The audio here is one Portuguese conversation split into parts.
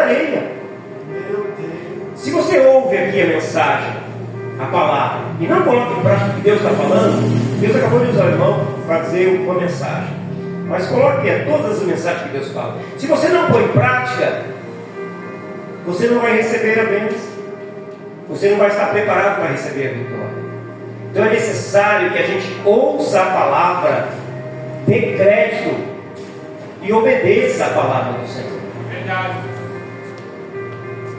areia. Se você ouve aqui a mensagem, a palavra, e não coloca em prática o que Deus está falando, Deus acabou de usar o irmão para dizer uma mensagem. Mas coloque todas as mensagens que Deus fala. Se você não põe em prática, você não vai receber a bênção. Você não vai estar preparado para receber a vitória. Então é necessário que a gente ouça a palavra, dê crédito e obedeça a palavra do Senhor. Verdade.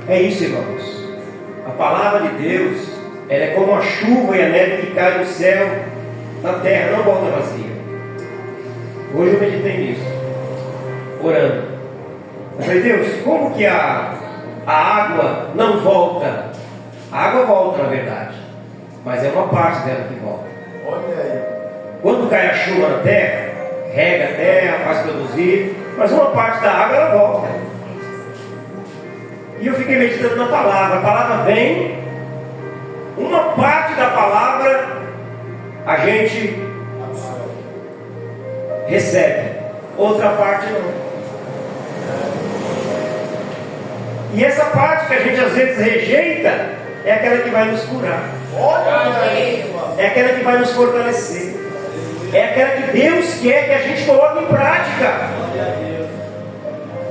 É isso, irmãos. A palavra de Deus, ela é como a chuva e a neve que cai do céu na terra, não volta vazia. Hoje eu meditei nisso, orando. Eu falei, Deus, como que a água não volta? A água volta, na verdade, mas é uma parte dela que volta. Olha aí. Quando cai a chuva na terra, rega a terra, faz produzir, mas uma parte da água ela volta. E eu fiquei meditando na palavra. A palavra vem, uma parte da palavra a gente recebe, outra parte não. E essa parte que a gente às vezes rejeita é aquela que vai nos curar. Olha aí, irmão. É aquela que vai nos fortalecer. É aquela que Deus quer que a gente coloque em prática.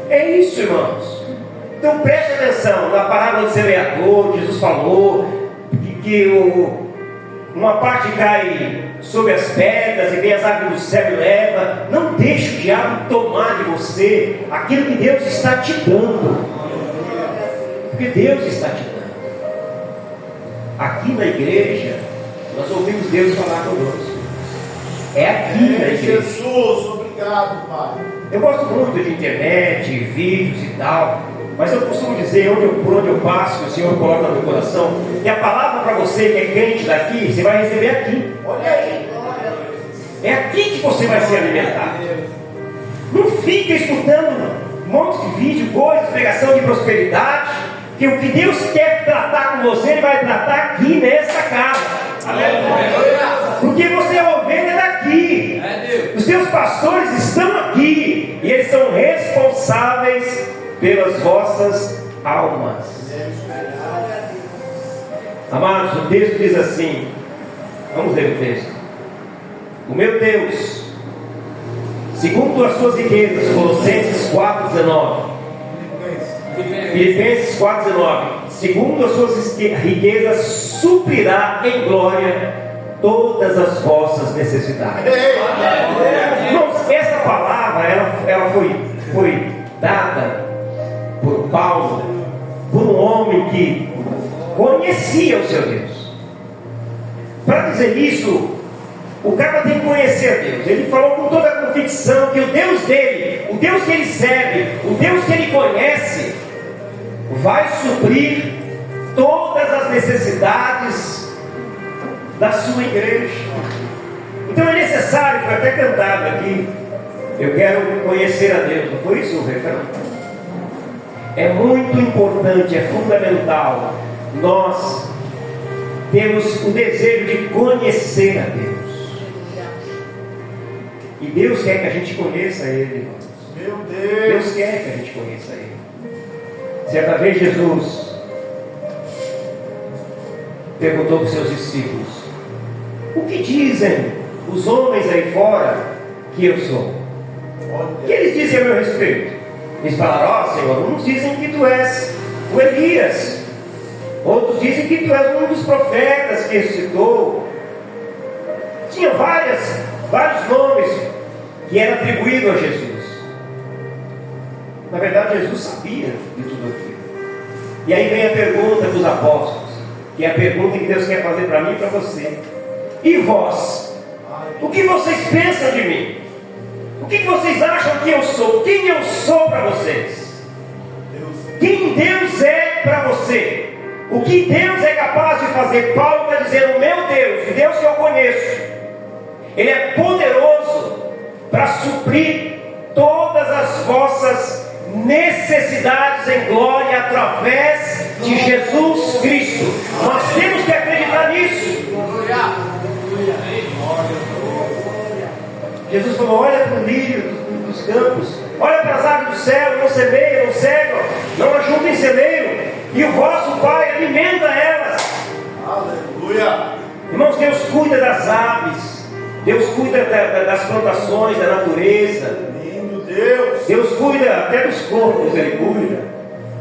É isso, irmãos. Então preste atenção na parábola do semeador. Jesus falou que uma parte cai sobre as pedras e vem as aves do céu e leva. Não deixe o diabo tomar de você aquilo que Deus está te dando. Porque Deus está te dando. Aqui na igreja, nós ouvimos Deus falar conosco. É aqui na igreja. Jesus, obrigado, Pai. Eu gosto muito de internet, vídeos e tal, mas eu costumo dizer, por onde eu passo, que o Senhor coloca no meu coração, que a palavra para você que é crente daqui, você vai receber aqui. Olha aí. É aqui que você vai ser alimentado. Não fica escutando um monte de vídeo, coisas, pregação de prosperidade, que o que Deus quer tratar com você, Ele vai tratar aqui nessa casa. Porque você é ovelha daqui. Os seus pastores estão aqui e eles são responsáveis pelas vossas almas. Amados, o texto diz assim, vamos ler o texto. O meu Deus, segundo as suas riquezas, Colossenses 4,19, Filipenses 4,19, segundo as suas riquezas, suprirá em glória todas as vossas necessidades. Irmãos, essa palavra ela foi dada por Paulo, por um homem que conhecia o seu Deus. Para dizer isso, o cara tem que conhecer a Deus. Ele falou com toda a convicção que o Deus dele, o Deus que ele serve, o Deus que ele conhece, vai suprir todas as necessidades da sua igreja. Então é necessário, foi até cantado aqui, eu quero conhecer a Deus. Não foi isso o refrão? É muito importante, é fundamental nós temos o desejo de conhecer a Deus. E Deus quer que a gente conheça Ele. Meu Deus. Deus quer que a gente conheça Ele. Certa vez Jesus perguntou para os seus discípulos: o que dizem os homens aí fora que eu sou? O que eles dizem a meu respeito? Eles falaram: ó Senhor, uns dizem que tu és o Elias, outros dizem que tu és um dos profetas que ressuscitou. Tinha vários nomes que eram atribuídos a Jesus. Na verdade, Jesus sabia de tudo aquilo. E aí vem a pergunta dos apóstolos, que é a pergunta que Deus quer fazer para mim e para você. E vós? O que vocês pensam de mim? O que vocês acham que eu sou? Quem eu sou para vocês? Quem Deus é para você? O que Deus é capaz de fazer? Paulo está dizendo: o meu Deus, o Deus que eu conheço, Ele é poderoso para suprir todas as vossas necessidades em glória através de Jesus Cristo. Nós temos que acreditar nisso. Jesus falou: olha para o lírio dos campos, olha para as aves do céu, não semeiam, não cegam, não ajuntam E o vosso Pai alimenta elas. Aleluia. Irmãos, Deus cuida das aves. Deus cuida das plantações, da natureza. Lindo Deus. Deus cuida até dos corpos, Ele cuida.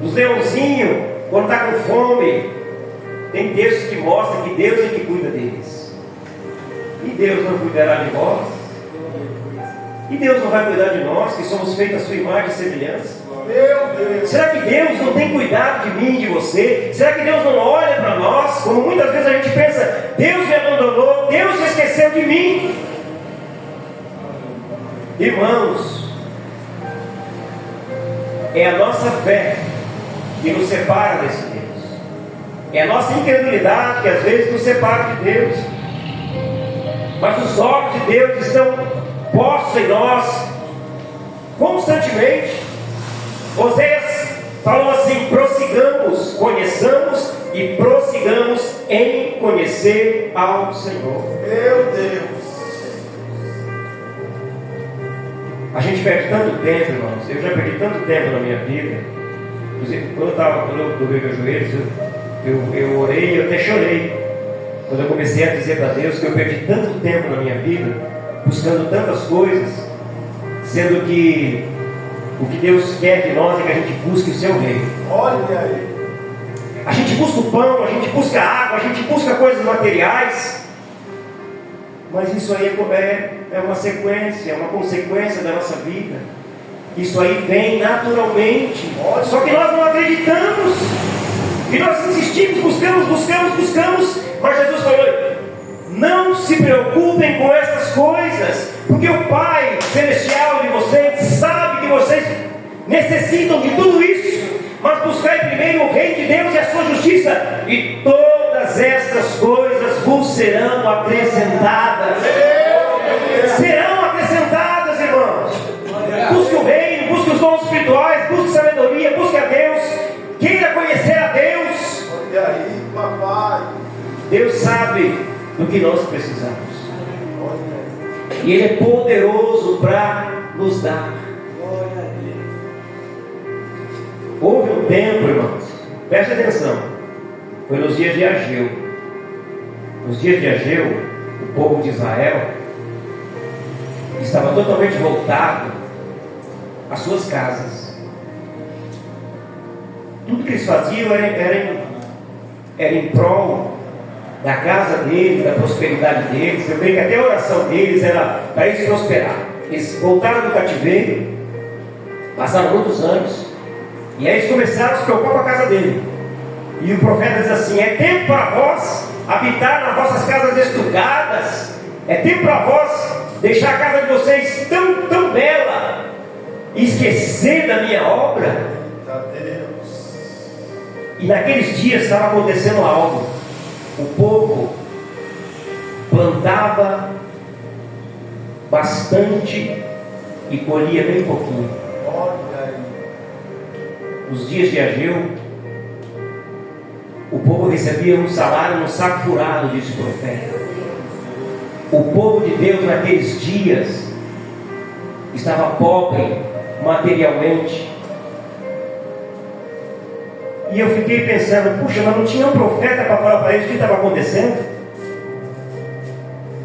Dos leãozinhos, quando está com fome. Tem textos que mostram que Deus é que cuida deles. E Deus não cuidará de nós? E Deus não vai cuidar de nós, que somos feitos à sua imagem e semelhança? Meu Deus. Será que Deus não tem cuidado de mim e de você? Será que Deus não olha para nós? Como muitas vezes a gente pensa, Deus me abandonou, Deus se esqueceu de mim. Irmãos, é a nossa fé que nos separa desse Deus. É a nossa incredulidade que às vezes nos separa de Deus. Mas os olhos de Deus estão postos em nós constantemente. Oséias falou assim: prossigamos, conheçamos e prossigamos em conhecer ao Senhor. Meu Deus. A gente perde tanto tempo, irmãos. Eu já perdi tanto tempo na minha vida. Inclusive, quando eu dobrei meus joelhos, eu orei, eu até chorei. Quando eu comecei a dizer para Deus que eu perdi tanto tempo na minha vida, buscando tantas coisas, sendo que o que Deus quer de nós é que a gente busque o seu reino. Olha aí. A gente busca o pão, a gente busca a água, a gente busca coisas materiais. Mas isso aí é uma sequência, é uma consequência da nossa vida. Isso aí vem naturalmente. Só que nós não acreditamos. E nós insistimos, buscamos. Mas Jesus falou: não se preocupem com essas coisas, porque o Pai Celestial de vocês sabe que vocês necessitam de tudo isso. Mas buscai primeiro o reino de Deus e a sua justiça, e todas estas coisas vos serão acrescentadas. Serão acrescentadas, irmãos. Busque o reino, busque os dons espirituais, busque sabedoria, busque a Deus, queira conhecer a Deus. Olha aí, papai. Deus sabe do que nós precisamos. E Ele é poderoso para nos dar. Houve um tempo, irmãos, preste atenção, foi nos dias de Ageu. Nos dias de Ageu, o povo de Israel estava totalmente voltado às suas casas. Tudo que eles faziam era em prol da casa deles, da prosperidade deles. Eu creio que até a oração deles era para eles prosperar. Eles voltaram do cativeiro, passaram muitos anos, e aí eles começaram a se preocupar com a casa dele. E o profeta diz assim: é tempo para vós habitar nas vossas casas estucadas, é tempo para vós deixar a casa de vocês tão bela e esquecer da minha obra. E naqueles dias estava acontecendo algo. O povo plantava bastante e colhia bem pouquinho. Nos dias de Ageu, o povo recebia um salário no saco furado, disse o profeta. O povo de Deus naqueles dias estava pobre materialmente. E eu fiquei pensando: puxa, mas não tinha um profeta para falar para eles o que estava acontecendo?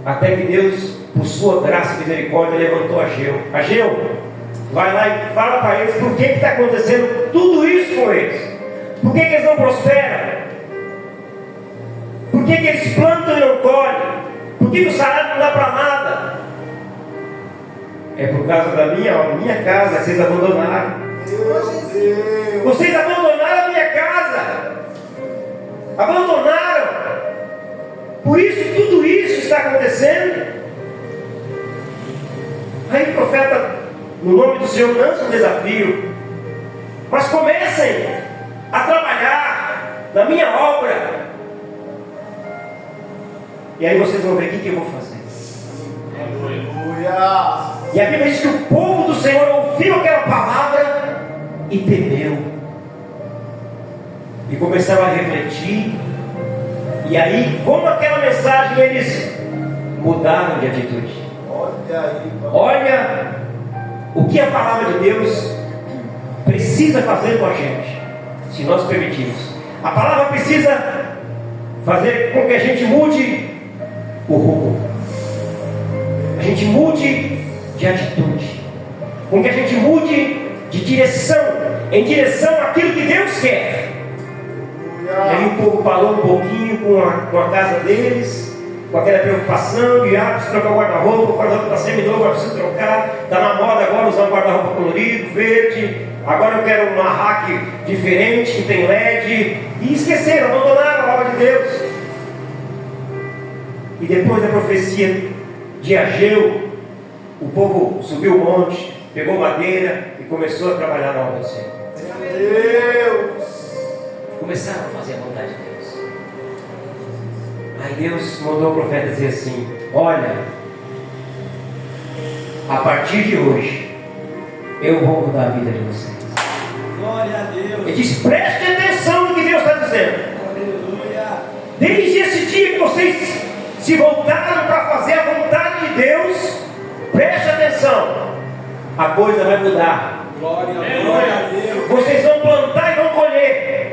Até que Deus, por sua graça e misericórdia, levantou Ageu. Ageu, vai lá e fala para eles por que está acontecendo tudo isso com eles. Por que eles não prosperam? Por que eles plantam e não colhem? Por que o salário não dá para nada? É por causa da minha casa que vocês abandonaram. Vocês abandonaram a minha casa. Abandonaram. Por isso tudo isso está acontecendo. Aí o profeta, no nome do Senhor, lança um desafio: mas comecem a trabalhar na minha obra. E aí vocês vão ver o que eu vou fazer. Aleluia. E a Bíblia diz que o povo do Senhor ouviu aquela palavra e temeu. E começaram a refletir. E aí, como aquela mensagem, eles mudaram de atitude. Olha aí, papai. Olha o que a palavra de Deus precisa fazer com a gente, se nós permitirmos. A palavra precisa fazer com que a gente mude o rumo, a gente mude de atitude, com que a gente mude de direção, em direção àquilo que Deus quer. E aí o povo parou um pouquinho com a casa deles, com aquela preocupação de preciso trocar o guarda-roupa está semi-novo, eu preciso trocar, está na moda agora usar um guarda-roupa colorido, verde, agora eu quero uma rack diferente, que tem LED, e esqueceram, abandonaram a obra de Deus. E depois da profecia de Ageu, o povo subiu o monte, pegou madeira e começou a trabalhar na obra do Senhor. Deus! Começaram a fazer a vontade de Deus. Aí Deus mandou o profeta dizer assim: olha, a partir de hoje eu vou mudar a vida de vocês. Glória a Deus! Ele diz: preste atenção no que Deus está dizendo. Aleluia! Desde esse dia que vocês se voltaram para fazer a vontade de Deus, preste atenção, a coisa vai mudar. Glória a Deus! Vocês vão plantar e vão colher.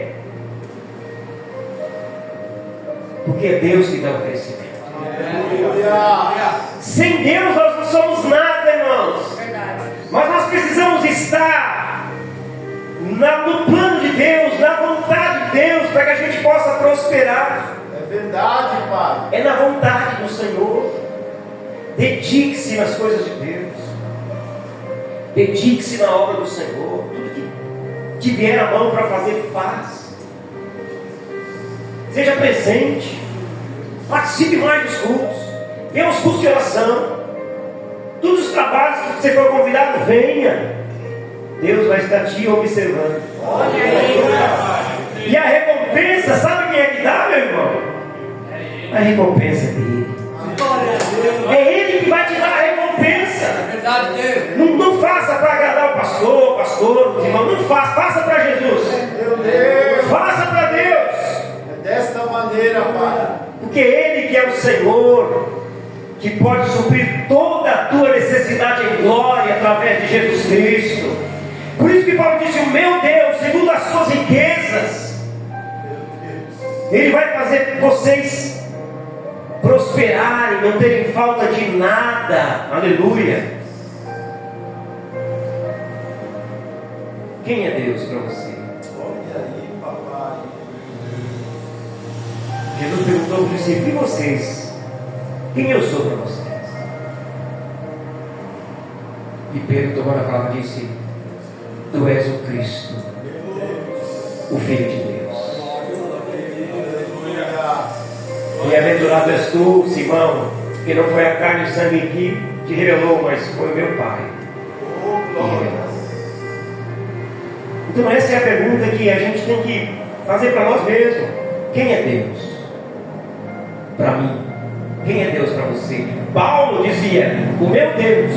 Porque é Deus que dá o crescimento. Aleluia! Sem Deus nós não somos nada, irmãos. Mas nós precisamos estar no plano de Deus, na vontade de Deus, para que a gente possa prosperar. É verdade, Pai. É na vontade do Senhor. Dedique-se nas coisas de Deus. Dedique-se na obra do Senhor. Tudo que te vier a mão para fazer, faz. Seja presente. Participe mais dos cultos. Venha aos cultos de oração. Todos os trabalhos que você for convidado, venha. Deus vai estar te observando. Olha aí, E a recompensa, sabe quem é que dá, meu irmão? A recompensa é dele. É ele que vai te dar a recompensa. É verdade, Deus. Não faça para agradar o pastor, os irmãos. Não faça para Jesus. Meu Deus. Faça para Deus. É desta maneira, Pai. Porque Ele que é o Senhor, que pode suprir toda a tua necessidade em glória através de Jesus Cristo. Por isso que Paulo disse: o meu Deus, segundo as suas riquezas, Ele vai fazer vocês prosperarem, não terem falta de nada. Aleluia. Quem é Deus para você? Olha aí, papai. Jesus perguntou para os discípulos: e vocês? Quem eu sou para vocês? E Pedro tomou a palavra e disse: tu és o Cristo, o Filho de Deus. Bem-aventurado és tu, Simão, que não foi a carne e o sangue que te revelou, mas foi o meu Pai que revelou. Então essa é a pergunta que a gente tem que fazer para nós mesmos. Quem é Deus para mim? Quem é Deus para você? Paulo dizia: o meu Deus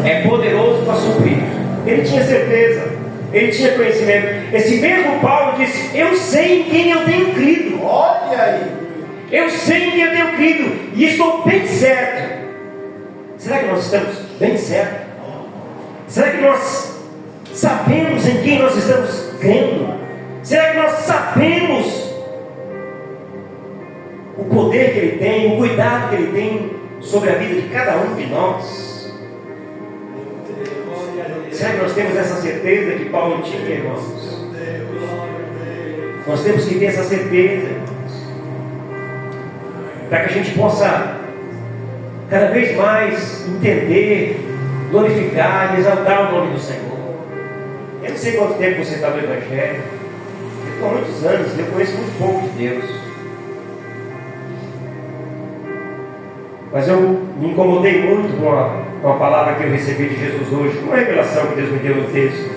é poderoso para suprir. Ele tinha certeza, ele tinha conhecimento. Esse mesmo Paulo disse: eu sei em quem eu tenho crido. Olha aí. Eu sei em quem eu tenho crido e estou bem certo. Será que nós estamos bem certos? Será que nós sabemos em quem nós estamos crendo? Será que nós sabemos o poder que Ele tem, o cuidado que Ele tem sobre a vida de cada um de nós? Será que nós temos essa certeza que Paulo tinha, irmãos? Nós temos que ter essa certeza, irmãos, para que a gente possa cada vez mais entender, glorificar e exaltar o nome do Senhor. Eu não sei quanto tempo você está no Evangelho. Eu estou há muitos anos, eu conheço muito pouco de Deus. Mas eu me incomodei muito com a palavra que eu recebi de Jesus hoje, com a revelação que Deus me deu no texto.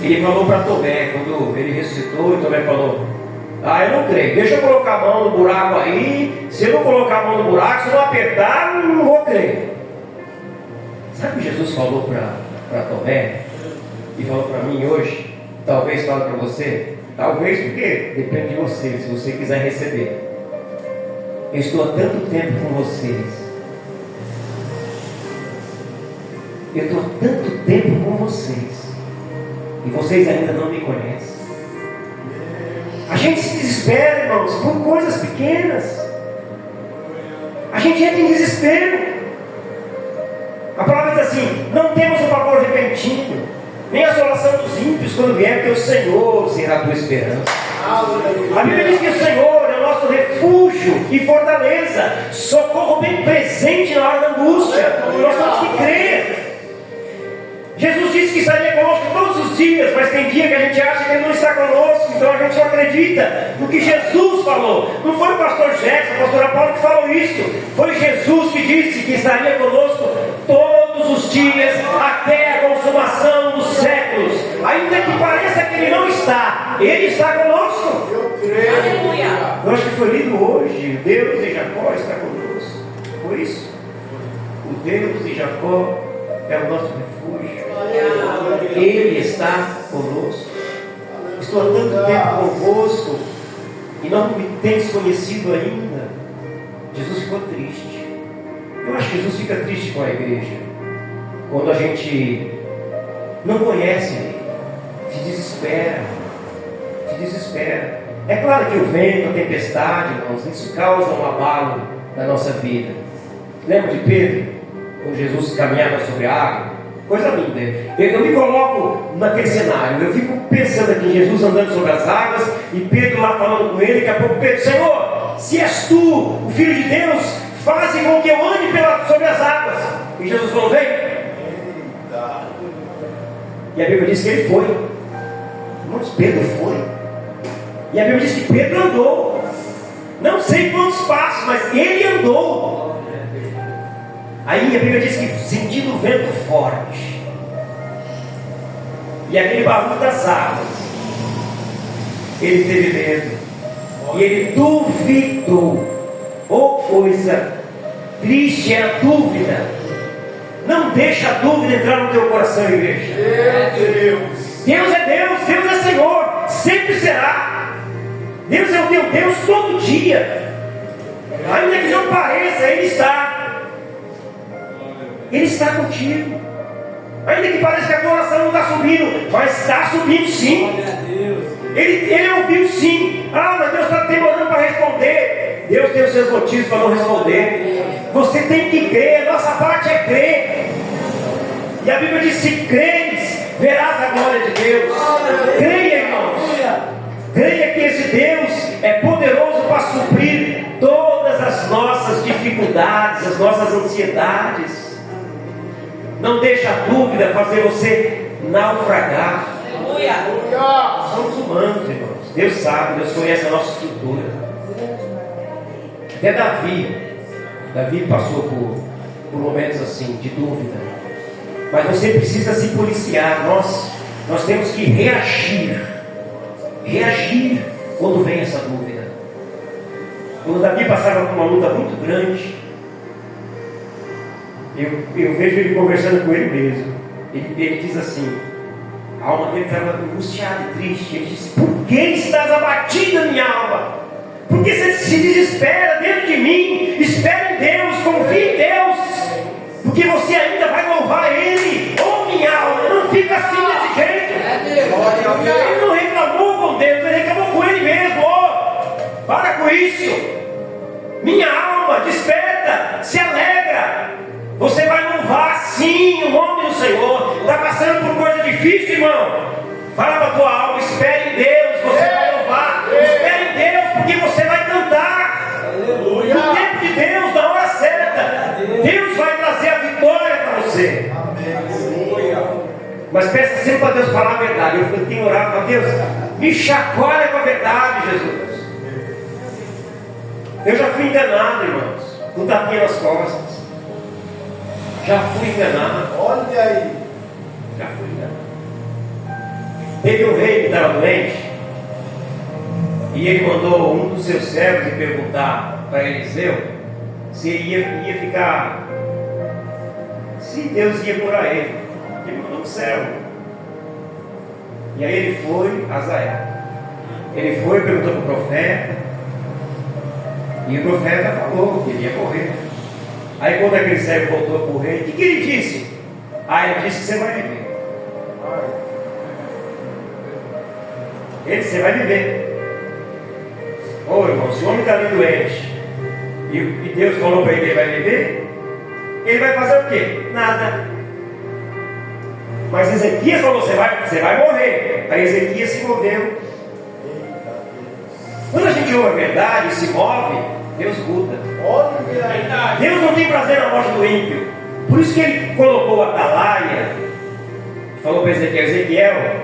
Ele falou para Tomé, quando ele ressuscitou, e Tomé falou: eu não creio, deixa eu colocar a mão no buraco aí. Se eu não colocar a mão no buraco, se eu não apertar, não vou crer. Sabe o que Jesus falou para Tomé? E falou para mim hoje? Talvez fale para você. Talvez, porque depende de você, se você quiser receber. Eu estou há tanto tempo com vocês. Eu estou há tanto tempo com vocês. E vocês ainda não me conhecem. A gente se desespera, irmãos, por coisas pequenas. A gente entra em desespero. A palavra diz assim: não temos o pavor repentino, nem a assolação dos ímpios quando vier, porque o Senhor será a tua esperança. A Bíblia diz que o Senhor é o nosso refúgio e fortaleza, socorro bem presente na hora da angústia. Nós temos que crer. Jesus disse que estaria conosco todos os dias, mas tem dia que a gente acha que Ele não está conosco, então a gente não acredita no que Jesus falou. Não foi o pastor Jefferson, a pastora Paula que falou isso, foi Jesus que disse que estaria conosco todos os dias, até a consumação dos séculos. Ainda que pareça que Ele não está, Ele está conosco. Eu creio. Aleluia. Eu acho que foi lido hoje: o Deus de Jacó está conosco. Por isso, o Deus de Jacó é o nosso refúgio. Ele está conosco. Estou há tanto tempo convosco e não me tens conhecido ainda. Jesus ficou triste. Eu acho que Jesus fica triste com a igreja quando a gente não conhece Ele, se desespera. É claro que o vento, a tempestade, irmãos, isso causa um abalo na nossa vida. Lembra de Pedro, quando Jesus caminhava sobre a água? Coisa linda. Eu me coloco naquele cenário. Eu fico pensando aqui em Jesus andando sobre as águas e Pedro lá falando com ele. Daqui a pouco Pedro: Senhor, se és tu, o Filho de Deus, faze com que eu ande sobre as águas. E Jesus falou: vem. E a Bíblia diz que ele foi. Irmãos, Pedro foi. E a Bíblia diz que Pedro andou. Não sei quantos passos, mas ele andou. Aí a Bíblia diz que sentindo o vento forte e aquele barulho das águas, ele teve medo e ele duvidou. Oh, coisa triste é a dúvida. Não deixa a dúvida entrar no teu coração, igreja. Deus é Deus, Deus é Senhor, sempre será. Deus é o teu Deus todo dia. Ainda que não pareça, Ele está. Ele está contigo. Ainda que pareça que a tua oração não está subindo, mas está subindo sim. Ele ouviu sim. Ah, mas Deus está demorando para responder. Deus tem os seus motivos para não responder. Você tem que crer. A nossa parte é crer. E a Bíblia diz: se creres, verás a glória de Deus. Creia, irmãos. Creia que esse Deus é poderoso para suprir todas as nossas dificuldades, as nossas ansiedades. Não deixa a dúvida fazer você naufragar. Somos humanos, irmãos. Deus sabe, Deus conhece a nossa estrutura. Até Davi passou por momentos assim, de dúvida. Mas você precisa se policiar. Nós temos que reagir quando vem essa dúvida. Quando Davi passava por uma luta muito grande, eu vejo ele conversando com ele mesmo. Ele diz assim: a alma dele estava angustiada e triste. Ele disse: por que estás abatida, minha alma? Por que você se desespera dentro de mim? Espera em Deus, confia em Deus, porque você ainda vai louvar Ele. Oh, minha alma, não fica assim desse jeito. Ele não reclamou com Deus, ele reclamou com ele mesmo. Oh, para com isso. Minha alma, desperta, se alegra. Você vai louvar sim o nome do Senhor. Está passando por coisa difícil, irmão? Fala para a tua alma: espere em Deus, você vai louvar. Espere em Deus, porque você vai cantar. Aleluia. No tempo de Deus, na hora certa, Deus vai trazer a vitória para você. Aleluia. Mas peça sempre para Deus falar a verdade. Eu tenho orado para Deus: me chacoalha com a verdade, Jesus. Eu já fui enganado, irmãos, com tapinha nas costas. Já fui enganado. Olha aí. Já fui enganado. Teve um rei que estava doente, e ele mandou um dos seus servos perguntar para Eliseu se ele ia ficar, se Deus ia curar ele. Ele mandou um servo. E aí ele foi a Azael. Ele foi, perguntou para o profeta, e o profeta falou que ele ia morrer. Aí quando aquele servo voltou para o rei, o que ele disse? Ele disse que você vai viver. Ele disse: você vai viver. Ô irmão, se o homem está ali doente e Deus falou para ele que ele vai viver, ele vai fazer o quê? Nada. Mas Ezequias falou: você vai morrer. Aí Ezequias se moveu. Quando a gente ouve a verdade e se move, Deus muda. Deus não tem prazer na morte do ímpio. Por isso que ele colocou a atalaia. Falou para Ezequiel: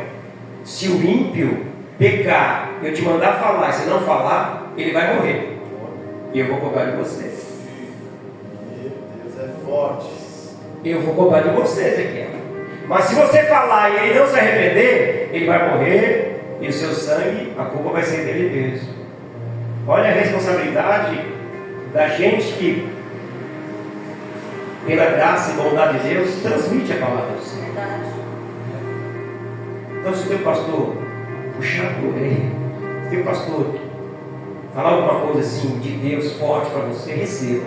se o ímpio pecar, eu te mandar falar, e se não falar, ele vai morrer. E eu vou cobrar de você. Meu Deus, é forte. Eu vou cobrar de você, Ezequiel. Mas se você falar e ele não se arrepender, ele vai morrer, e o seu sangue, a culpa vai ser dele mesmo. Olha a responsabilidade da gente que, pela graça e bondade de Deus, transmite a palavra do Senhor. Então, se o teu pastor puxar por ele, se o teu pastor falar alguma coisa assim de Deus forte para você, receba.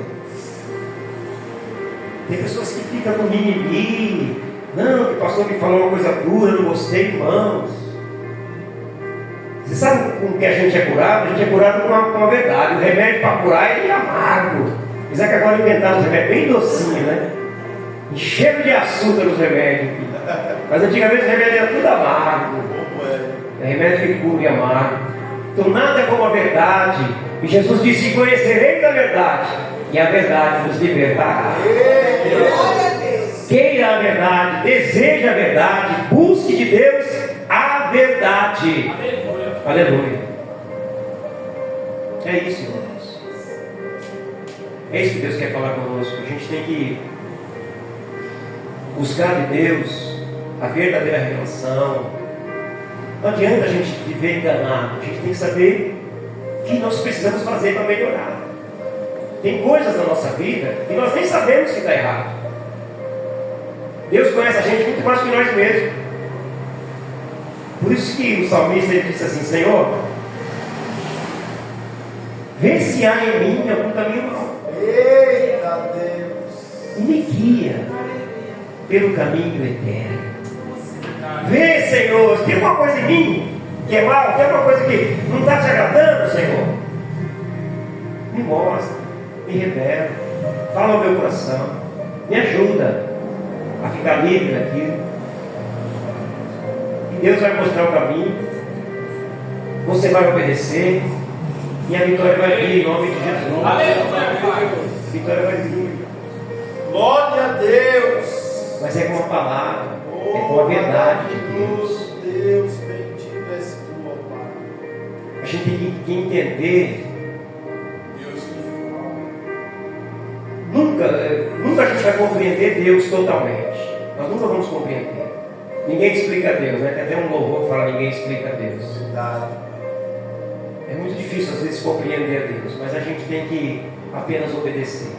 Tem pessoas que ficam com mimimi. Não, que o pastor me falou uma coisa dura, eu não gostei, irmãos. Você sabe com que a gente é curado? A gente é curado com a verdade. O remédio para curar é amargo. Mas é que agora inventaram os remédios bem docinho, né? E cheio de açúcar os remédios. Mas antigamente os remédios eram tudo amargo. É remédio que cura e amargo. Então nada como a verdade. E Jesus disse: conhecereis a verdade, e a verdade vos libertará. Queira a verdade, deseja a verdade, busque de Deus a verdade. Aleluia. É isso, irmãos. É isso que Deus quer falar conosco. A gente tem que buscar de Deus a verdadeira revelação. Não adianta a gente viver enganado. A gente tem que saber o que nós precisamos fazer para melhorar. Tem coisas na nossa vida que nós nem sabemos que está errado. Deus conhece a gente muito mais que nós mesmos. Por isso que o salmista ele disse assim: Senhor, vê se há em mim algum caminho mau. Eita Deus! E me guia pelo caminho eterno. Vê, Senhor, se tem alguma coisa em mim que é mal, tem alguma coisa que não está te agradando, Senhor, me mostra, me revela, fala ao meu coração, me ajuda a ficar livre daquilo. E Deus vai mostrar o caminho, você vai obedecer, e a vitória vai vir em nome de Jesus. A vitória vai vir. Glória a Deus! Mas é com a palavra, é com a verdade de Deus. Deus, bendito és tu, ó Pai. A gente tem que entender. Deus que fala. Nunca a gente vai compreender Deus totalmente. Nós nunca vamos compreender. Ninguém explica Deus, né? Tem até um louvor que fala: ninguém explica Deus. Verdade. É muito difícil às vezes compreender a Deus, mas a gente tem que apenas obedecer.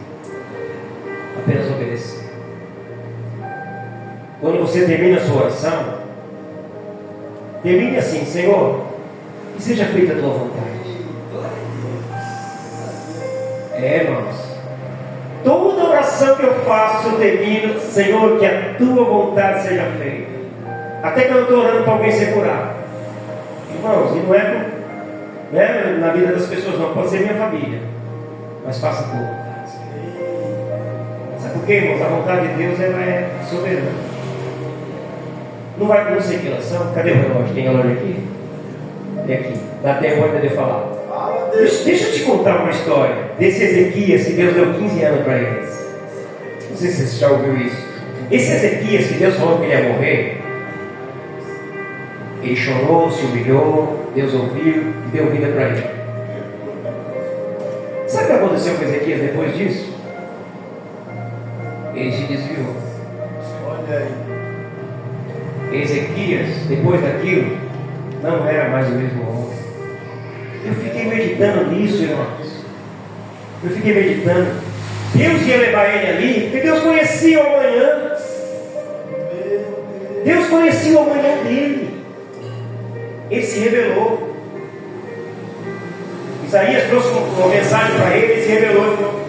Apenas obedecer. Quando você termina a sua oração, termine assim: Senhor, que seja feita a tua vontade. Irmãos, toda oração que eu faço, eu termino: Senhor, que a tua vontade seja feita. Até que eu estou orando para alguém ser curado. Irmãos, e não é na vida das pessoas, não. Pode ser minha família, mas faça a tua vontade. Sabe por quê, irmãos? A vontade de Deus, ela é soberana. Não sei que elas são. Cadê o relógio? Tem relógio aqui? Tem aqui. Dá tempo ainda de eu falar. Fala, Deus. Deixa eu te contar uma história desse Ezequias que Deus deu 15 anos para eles. Não sei se você já ouviu isso. Esse Ezequias que Deus falou que ele ia morrer, ele chorou, se humilhou, Deus ouviu e deu vida para ele. Sabe o que aconteceu com Ezequias depois disso? Ele se desviou. Olha aí. Ezequias, depois daquilo, não era mais o mesmo homem. Eu fiquei meditando nisso, irmãos. Eu fiquei meditando. Deus ia levar ele ali, porque Deus conhecia o amanhã. Deus conhecia o amanhã dele. Ele se revelou. Isaías trouxe uma mensagem para ele, ele se revelou e falou: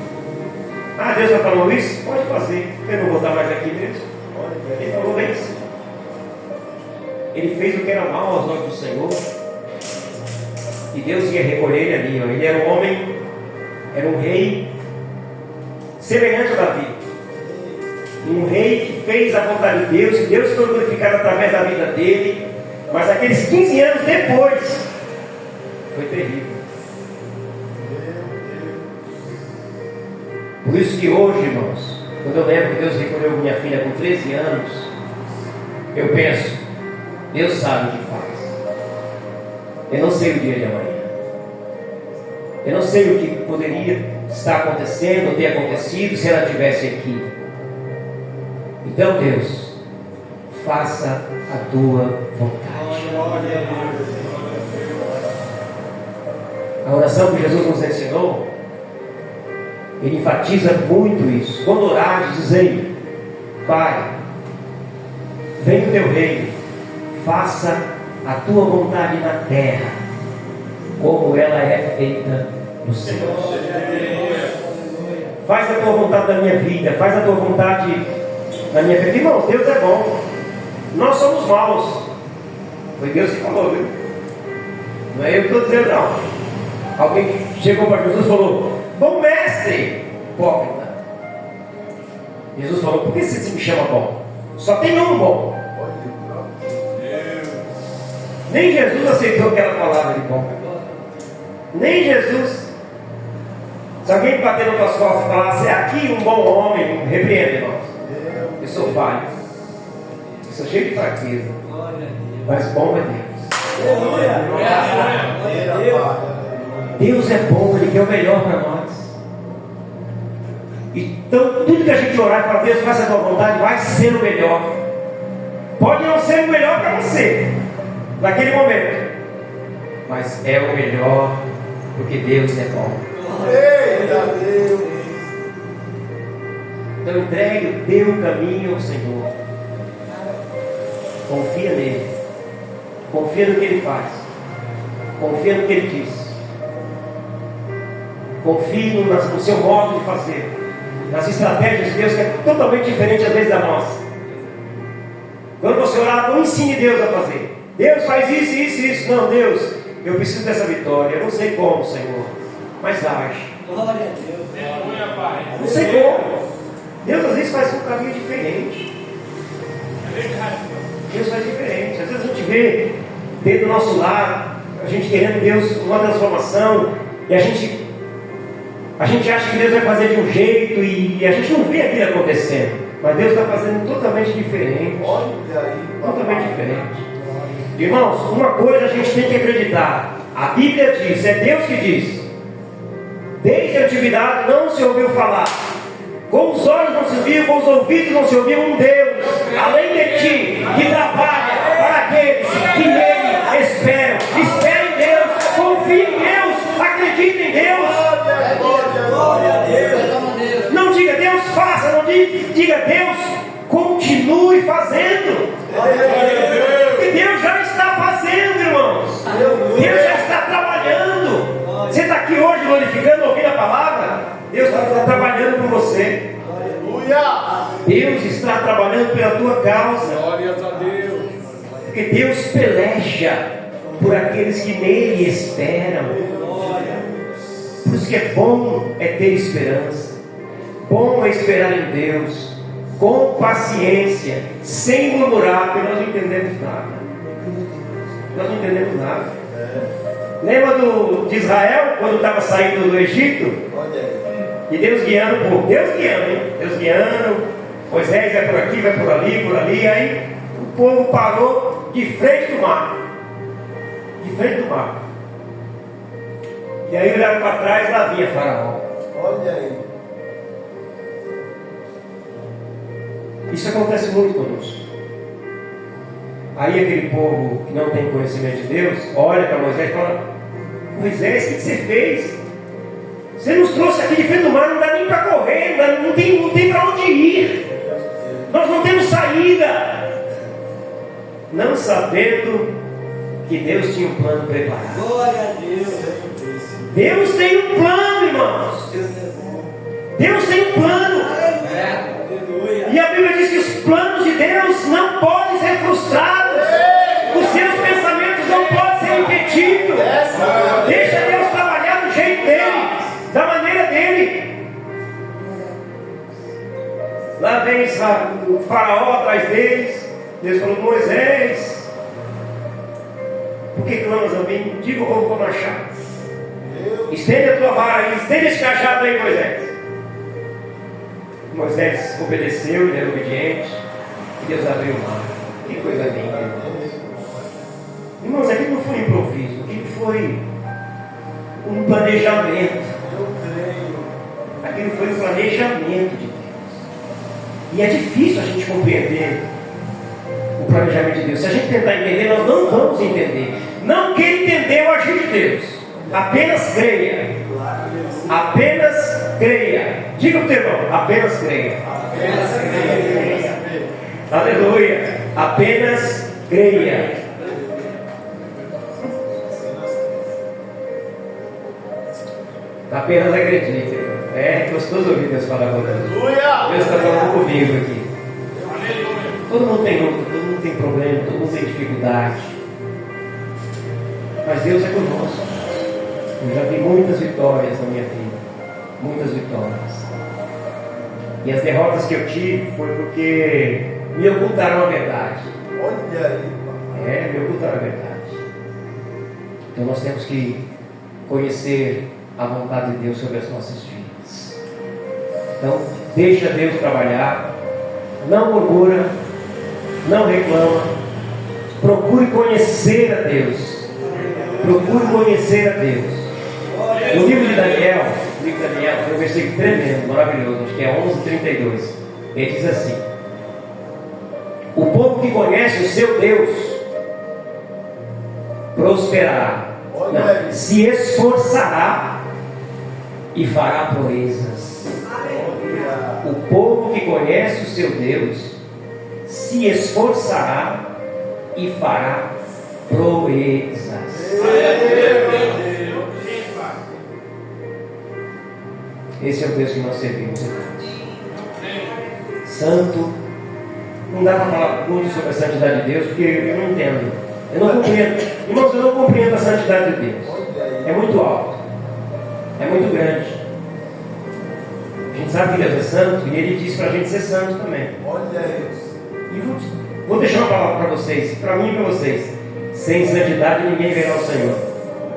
ah, Deus já falou isso? Pode fazer. Eu não vou estar mais aqui mesmo. Ele falou: bem assim. Ele fez o que era mal aos olhos do Senhor. E Deus ia recolher ele ali. Ó. Ele era um homem, era um rei semelhante a Davi. Um rei que fez a vontade de Deus, e Deus foi glorificado através da vida dele. Mas aqueles 15 anos depois, foi terrível. Por isso que hoje, irmãos, quando eu lembro que Deus recolheu minha filha com 13 anos, eu penso, Deus sabe o que faz. Eu não sei o dia de amanhã. Eu não sei o que poderia estar acontecendo ou ter acontecido se ela estivesse aqui. Então, Deus, faça a tua vontade. A oração que Jesus nos ensinou, ele enfatiza muito isso. Quando orares, dizei: Pai, vem o teu reino, faça a tua vontade na terra, como ela é feita no céu. Faz a tua vontade na minha vida, faz a tua vontade na minha vida. Irmãos, Deus é bom. Nós somos maus. Foi Deus que falou, viu? Não é eu que estou dizendo, não. Alguém chegou para Jesus e falou: bom mestre, hipócrita. Jesus falou: por que você me chama bom? Só tem um bom. Nem Jesus aceitou aquela palavra de bom. Nem Jesus. Se alguém bater nas tuas costas e falar: é aqui um bom homem, repreenda, irmãos. Eu sou falho. Eu sou cheio de fraqueza. Mas bom é Deus. Deus é bom, Ele quer o melhor para nós. Então, tudo que a gente orar e falar: Deus, faça a tua vontade, vai ser o melhor. Pode não ser o melhor para você, naquele momento, mas é o melhor, porque Deus é bom. Eita Deus! Então, entregue o teu caminho ao Senhor. Confia nele. Confia no que Ele faz. Confia no que Ele diz. Confie no seu modo de fazer, nas estratégias de Deus, que é totalmente diferente às vezes da nossa. Quando você orar, não ensine Deus a fazer. Deus faz isso, isso, isso. Não, Deus, eu preciso dessa vitória. Eu não sei como, Senhor, mas age. Glória a Deus. Não sei como. Deus às vezes faz um caminho diferente. Deus faz diferente. Às vezes a gente vê dentro do nosso lar, a gente querendo Deus uma transformação, e a gente acha que Deus vai fazer de um jeito e a gente não vê aquilo acontecendo. Mas Deus está fazendo totalmente diferente. Totalmente diferente. Irmãos, uma coisa a gente tem que acreditar. A Bíblia diz, é Deus que diz: desde a antiguidade não se ouviu falar, com os olhos não se viu, com os ouvidos não se ouviu um Deus além de ti, que trabalha para aqueles que nele esperam. Espere em Deus, confie em Deus, acredite em Deus. Glória a Deus. Não diga Deus faça, não diga Deus continue fazendo. Porque Deus já está fazendo, irmãos. Deus já está trabalhando. Você está aqui hoje glorificando, ouvindo a palavra. Deus está trabalhando por você. Deus está trabalhando pela tua causa. Glórias a Deus. Porque Deus peleja por aqueles que nele esperam. Por isso que é bom ter esperança. Bom é esperar em Deus, com paciência, sem murmurar, porque nós não entendemos nada. Nós não entendemos nada. Lembra de Israel, quando estava saindo do Egito? E Deus guiando o povo. Deus guiando, hein? Deus guiando. Moisés vai por aqui, vai por ali, por ali. Aí o povo parou de frente do mar. De frente do mar. E aí olharam para trás, lá vinha Faraó. Olha aí. Isso acontece muito conosco. Aí aquele povo que não tem conhecimento de Deus, olha para Moisés e fala: Moisés, o que você fez? Você nos trouxe aqui de frente do mar, não dá nem para correr, não tem para onde ir. Nós não temos saída. Não sabendo que Deus tinha um plano preparado. Glória a Deus. Deus tem um plano, irmãos. Deus tem um plano. E a Bíblia diz que os planos de Deus não podem ser frustrados. Os seus pensamentos não podem ser impedidos. Lá vem o faraó atrás deles. Deus falou: Moisés, por que clamas a mim? Diga o povo como achar. Estende a tua vara aí, estende esse cajado aí, Moisés. Moisés obedeceu, ele era obediente, e Deus abriu o mar. Que coisa linda, irmãos. Irmãos, aquilo não foi improviso, aquilo foi um planejamento. Aquilo foi um planejamento de Deus. E é difícil a gente compreender o planejamento de Deus. Se a gente tentar entender, nós não vamos entender. Não quer entender o agir de Deus. Apenas creia. Apenas creia. Diga para o teu irmão: apenas creia. Apenas creia. Aleluia. Apenas creia. Apenas acredite. É gostoso ouvir Deus falar com Deus. Deus está falando comigo aqui. Todo mundo tem luta, todo mundo tem problema, todo mundo tem dificuldade. Mas Deus é conosco. Eu já vi muitas vitórias na minha vida. Muitas vitórias. E as derrotas que eu tive foi porque me ocultaram a verdade. Olha aí. Me ocultaram a verdade. Então nós temos que conhecer a vontade de Deus sobre as nossas vidas. Então, deixa Deus trabalhar. Não murmura. Não reclama. Procure conhecer a Deus. Procure conhecer a Deus. No livro de Daniel, tem um versículo tremendo, maravilhoso, acho que é 11:32. Ele diz assim: o povo que conhece o seu Deus prosperará, não, se esforçará e fará proezas. O povo que conhece o seu Deus se esforçará e fará proezas. Esse é o Deus que nós servimos, irmãos. Santo. Não dá para falar muito sobre a santidade de Deus, porque eu não entendo. Eu não compreendo. Irmãos, eu não compreendo a santidade de Deus. É muito alto. É muito grande. A gente sabe que Deus é santo e Ele diz para a gente ser santo também. E vou deixar uma palavra para vocês, para mim e para vocês. Sem santidade ninguém verá o Senhor.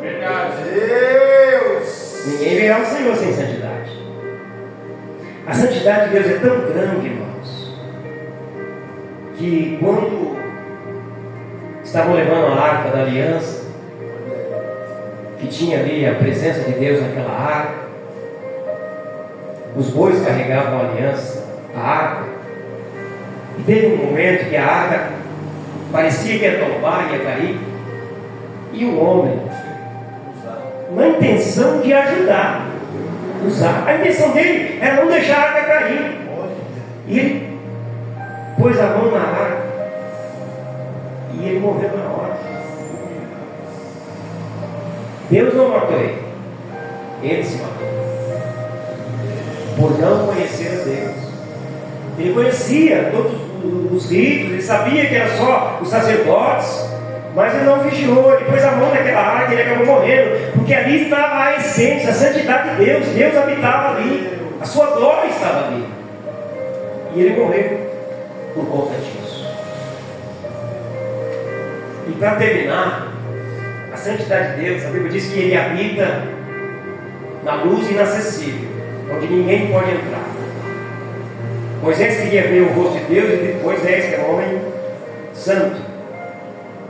Verdade. Deus. Ninguém verá o Senhor sem santidade. A santidade de Deus é tão grande, irmãos, que quando estavam levando a arca da aliança, que tinha ali a presença de Deus naquela arca, os bois carregavam a aliança, a arca, e teve um momento que a arca parecia que ia tombar, ia cair, e um homem, na intenção de ajudar, a intenção dele era não deixar a arca cair, e ele pôs a mão na arca e ele morreu na hora. Deus não matou ele se matou por não conhecer a Deus. Ele conhecia todos os ritos, ele sabia que era só os sacerdotes, mas ele não vigiou, ele pôs a mão naquela arca e ele acabou morrendo, porque ali estava a essência, a santidade de Deus. Deus habitava ali, a sua glória estava ali, e ele morreu por conta disso. E para terminar, a santidade de Deus, a Bíblia diz que Ele habita na luz inacessível, onde ninguém pode entrar. Moisés queria ver o rosto de Deus, e Moisés, que é um homem santo,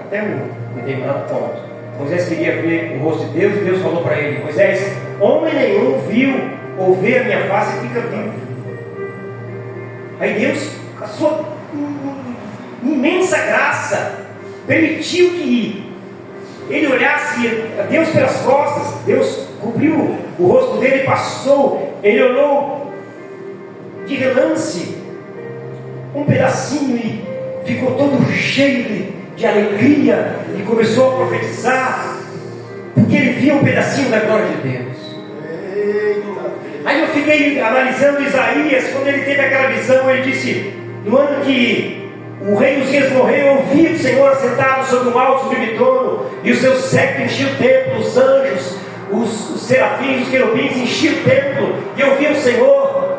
até um determinado ponto. Moisés queria ver o rosto de Deus, e Deus falou para ele: Moisés, homem nenhum viu ou vê a minha face e fica vivo. Aí Deus, a sua imensa graça, permitiu que ele olhasse a Deus pelas costas. Deus cobriu o rosto dele e passou. Ele olhou de relance um pedacinho e ficou todo cheio de alegria e começou a profetizar, porque ele via um pedacinho da glória de Deus. Aí eu fiquei analisando Isaías, quando ele teve aquela visão, ele disse: no ano que o rei Uzias morreu, eu vi o Senhor assentado sobre um alto sublime trono, e o seu séquito enchia o templo, os anjos, os serafins, os querubins enchiam o templo, e eu vi o Senhor.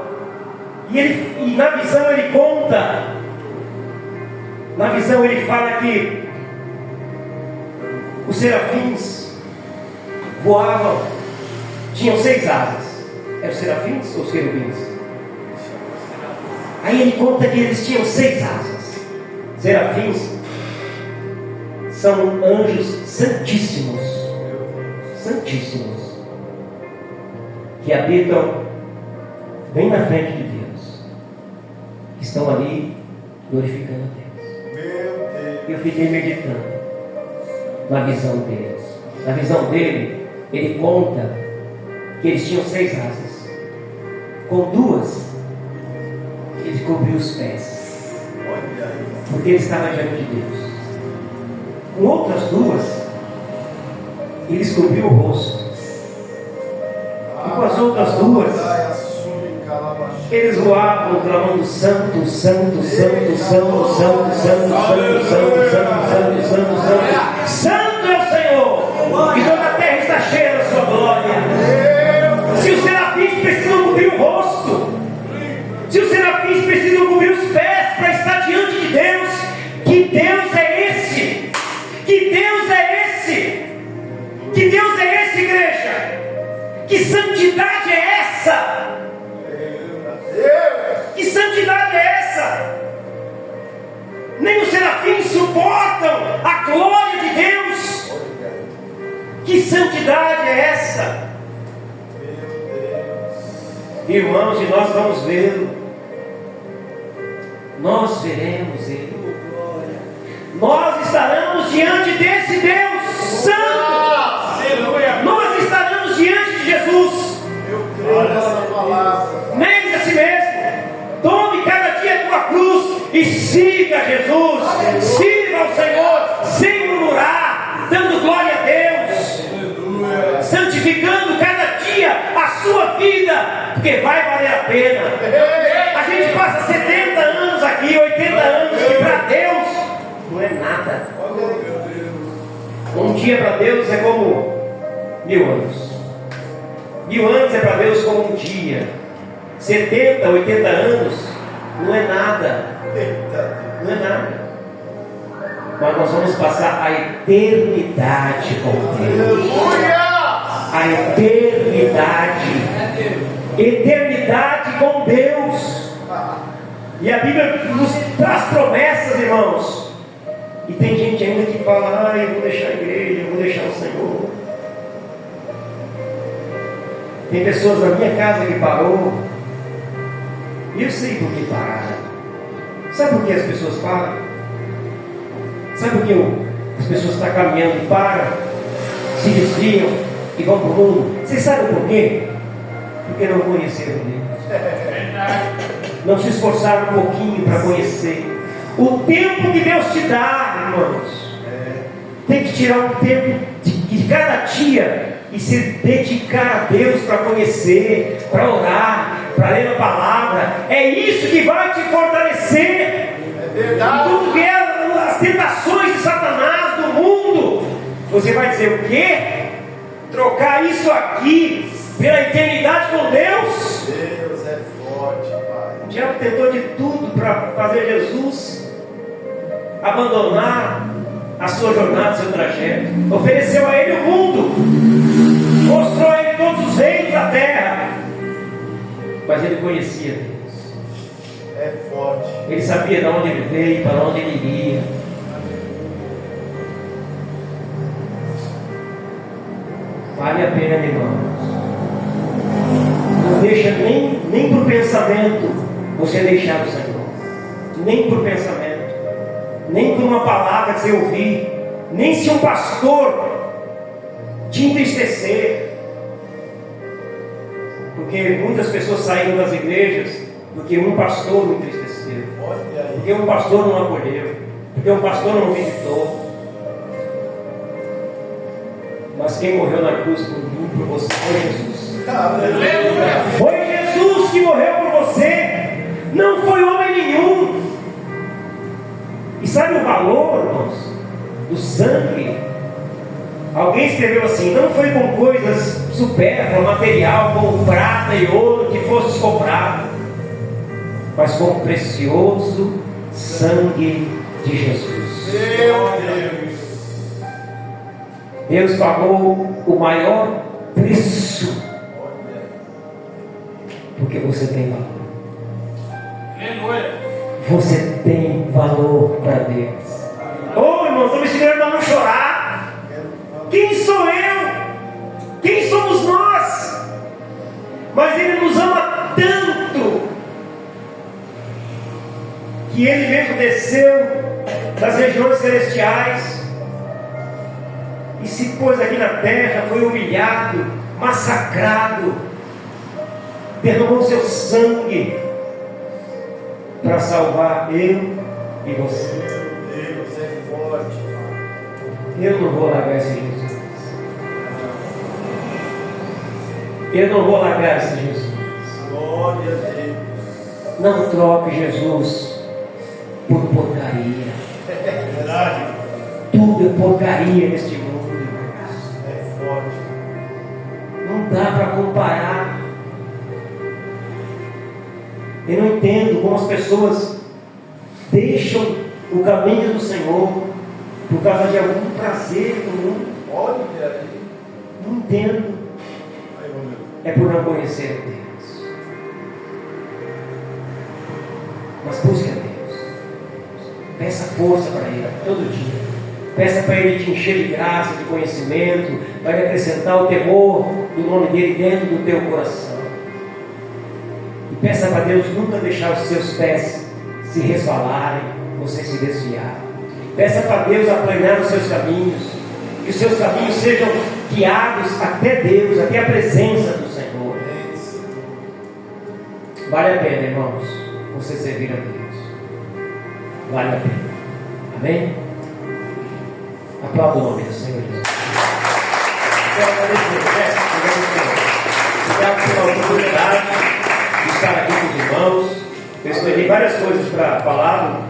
E na visão ele conta, na visão ele fala que os serafins voavam, tinham 6 asas. Eram serafins ou querubins? Aí ele conta que eles tinham 6 asas. Serafins são anjos santíssimos, santíssimos, que habitam bem na frente de Deus, que estão ali glorificando a Deus. Eu fiquei meditando na visão deles. Na visão dele, ele conta que eles tinham 6 asas. Com 2, ele cobriu os pés, porque ele estava diante de Deus. Com outras 2, ele cobriu o rosto. E com as outras 2, eles voavam clamando: Santo, Santo, Santo, Santo, Santo, Santo, Santo, Santo, Santo, Santo, Santo, Santo. Santo é o Senhor, e toda a terra está cheia da sua glória. Se os serafins precisam cobrir o rosto, se os serafins precisam cobrir os pés para estar diante de Deus, que Deus é esse? Que Deus é esse? Que Deus é esse, igreja? Que santidade é essa? Que santidade é essa? Nem os serafins suportam a glória de Deus. Que santidade é essa? Irmãos, e nós vamos vê-lo. Nós veremos Ele. Nós estaremos diante desse Deus Santo. Nós estaremos diante de Jesus. Nem a si mesmo. Tome cada dia a tua cruz e siga Jesus. Sirva ao Senhor sem murmurar, dando glória a Deus, santificando cada dia a sua vida, porque vai valer a pena. A gente passa 70 anos aqui, 80 anos, que para Deus não é nada. Um dia para Deus é como 1000 anos. 1000 anos é para Deus como um dia. 70, 80 anos não é nada. Não é nada. Mas nós vamos passar a eternidade com Deus. A eternidade. Eternidade com Deus. E a Bíblia nos traz promessas, irmãos. E tem gente ainda que fala: eu vou deixar a igreja, eu vou deixar o Senhor. Tem pessoas na minha casa que parou. E eu sei por que pararam. Sabe por que as pessoas param? Sabe por que as pessoas estão caminhando e param, se desviam e vão para o mundo? Vocês sabem por quê? Porque não conheceram Deus. Não se esforçaram um pouquinho para conhecer. O tempo que Deus te dá, irmãos, tem que tirar um tempo de cada dia e se dedicar a Deus para conhecer, para orar, para ler a palavra. É isso que vai te fortalecer. Tudo que é as tentações de Satanás, do mundo, você vai dizer o quê? Trocar isso aqui pela eternidade com Deus? Deus é forte, Pai. O diabo tentou de tudo para fazer Jesus abandonar a sua jornada, seu trajeto. Ofereceu a ele o mundo, mostrou a ele todos os reinos da terra, mas ele conhecia Deus. É forte. Ele sabia de onde ele veio, para onde ele iria. Vale a pena, irmãos. Não deixa nem por pensamento você deixar o Senhor. Nem por pensamento. Nem por uma palavra que você ouvir. Nem se um pastor te entristecer. Porque muitas pessoas saíram das igrejas porque um pastor o entristeceu. Porque um pastor não acolheu. Porque um pastor não visitou. Mas quem morreu na cruz por mim, por você, foi Jesus. Foi Jesus que morreu por você. Não foi homem nenhum. E sabe o valor, irmãos, do sangue? Alguém escreveu assim: não foi com coisas supérfluas, material, como prata e ouro que fostes comprados. mas com o precioso sangue de Jesus. Meu Deus. Deus pagou o maior preço, porque você tem valor. Você tem valor para Deus. Oh, irmão, estou me ensinando a não chorar. Quem sou eu? Quem somos nós? Mas Ele nos ama tanto que Ele mesmo desceu das regiões celestiais e se pôs aqui na terra, foi humilhado, massacrado, derramou seu sangue para salvar eu e você. Meu Deus, é forte, Pai. Eu não vou largar esse Jesus. Eu não vou largar esse Jesus. Glória a Deus. Não troque Jesus por porcaria. É verdade. Tudo é porcaria neste mundo, irmãos. É forte. Não dá para comparar. Eu não entendo como as pessoas deixam o caminho do Senhor por causa de algum prazer no mundo. Olha aí. Não entendo. Ai, meu Deus. É por não conhecer a Deus. Mas busque a Deus. Peça força para Ele todo dia. Peça para Ele te encher de graça, de conhecimento, para Ele acrescentar o temor do nome dEle dentro do teu coração. E peça para Deus nunca deixar os seus pés se resvalarem, você se desviar. Peça para Deus aplanar os seus caminhos, que os seus caminhos sejam guiados até Deus, até a presença do Senhor. Vale a pena, irmãos, você servir a Deus. Vale a pena. Amém? Aplauda o nome do Senhor Jesus. Quero agradecer, obrigado pela oportunidade de estar aqui com os irmãos. Eu escolhi várias coisas para falar.